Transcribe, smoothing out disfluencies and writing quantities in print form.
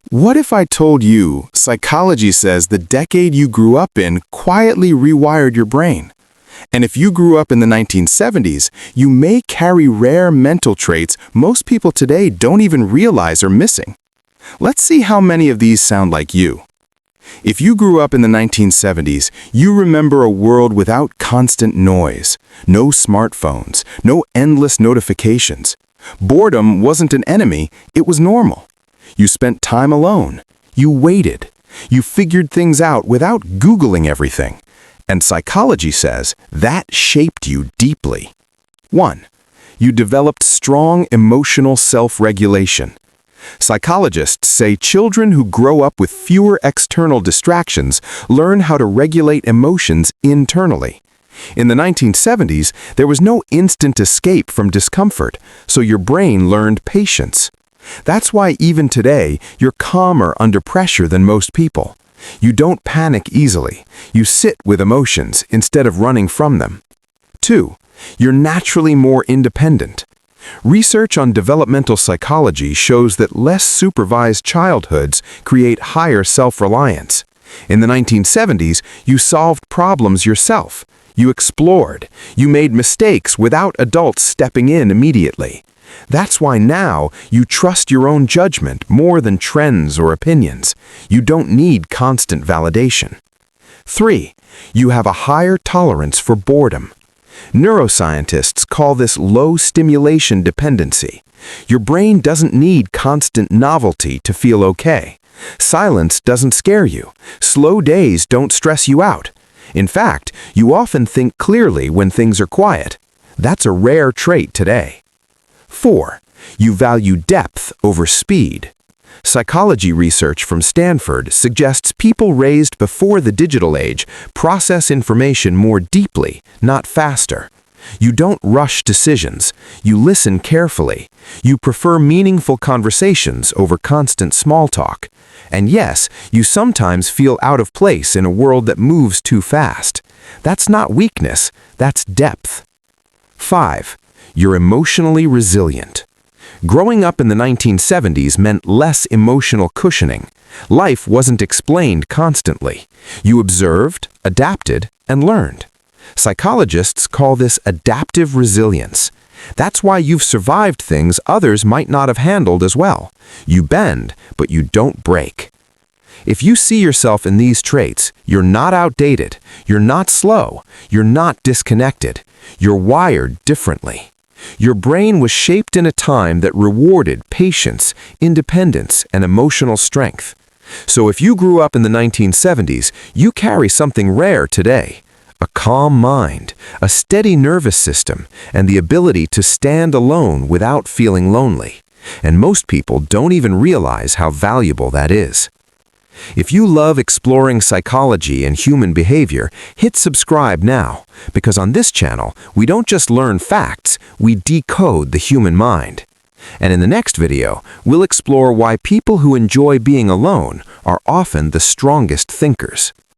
What if I told you psychology says the decade you grew up in quietly rewired your brain? And if you grew up in the 1970s, you may carry rare mental traits most people today don't even realize are missing. Let's see how many of these sound like you. If you grew up in the 1970s, you remember a world without constant noise, no smartphones, no endless notifications. Boredom wasn't an enemy, it was normal. You spent time alone. You waited. You figured things out without Googling everything. And psychology says that shaped you deeply. 1. You developed strong emotional self-regulation. Psychologists say children who grow up with fewer external distractions learn how to regulate emotions internally. In the 1970s, there was no instant escape from discomfort, so your brain learned patience. That's why even today, you're calmer under pressure than most people. You don't panic easily. You sit with emotions instead of running from them. 2. You're naturally more independent. Research on developmental psychology shows that less supervised childhoods create higher self-reliance. In the 1970s, you solved problems yourself. You explored. You made mistakes without adults stepping in immediately. That's why now you trust your own judgment more than trends or opinions. You don't need constant validation. 3. You have a higher tolerance for boredom. Neuroscientists call this low stimulation dependency. Your brain doesn't need constant novelty to feel okay. Silence doesn't scare you. Slow days don't stress you out. In fact, you often think clearly when things are quiet. That's a rare trait today. 4. You value depth over speed. Psychology research from Stanford suggests people raised before the digital age process information more deeply, not faster. You don't rush decisions. You listen carefully. You prefer meaningful conversations over constant small talk. And yes, you sometimes feel out of place in a world that moves too fast. That's not weakness, that's depth. 5. You're emotionally resilient. Growing up in the 1970s meant less emotional cushioning. Life wasn't explained constantly. You observed, adapted, and learned. Psychologists call this adaptive resilience. That's why you've survived things others might not have handled as well. You bend, but you don't break. If you see yourself in these traits, you're not outdated, you're not slow, you're not disconnected. You're wired differently. Your brain was shaped in a time that rewarded patience, independence, and emotional strength. So if you grew up in the 1970s, you carry something rare today. A calm mind, a steady nervous system, and the ability to stand alone without feeling lonely. And most people don't even realize how valuable that is. If you love exploring psychology and human behavior, hit subscribe now, because on this channel, we don't just learn facts, we decode the human mind. And in the next video, we'll explore why people who enjoy being alone are often the strongest thinkers.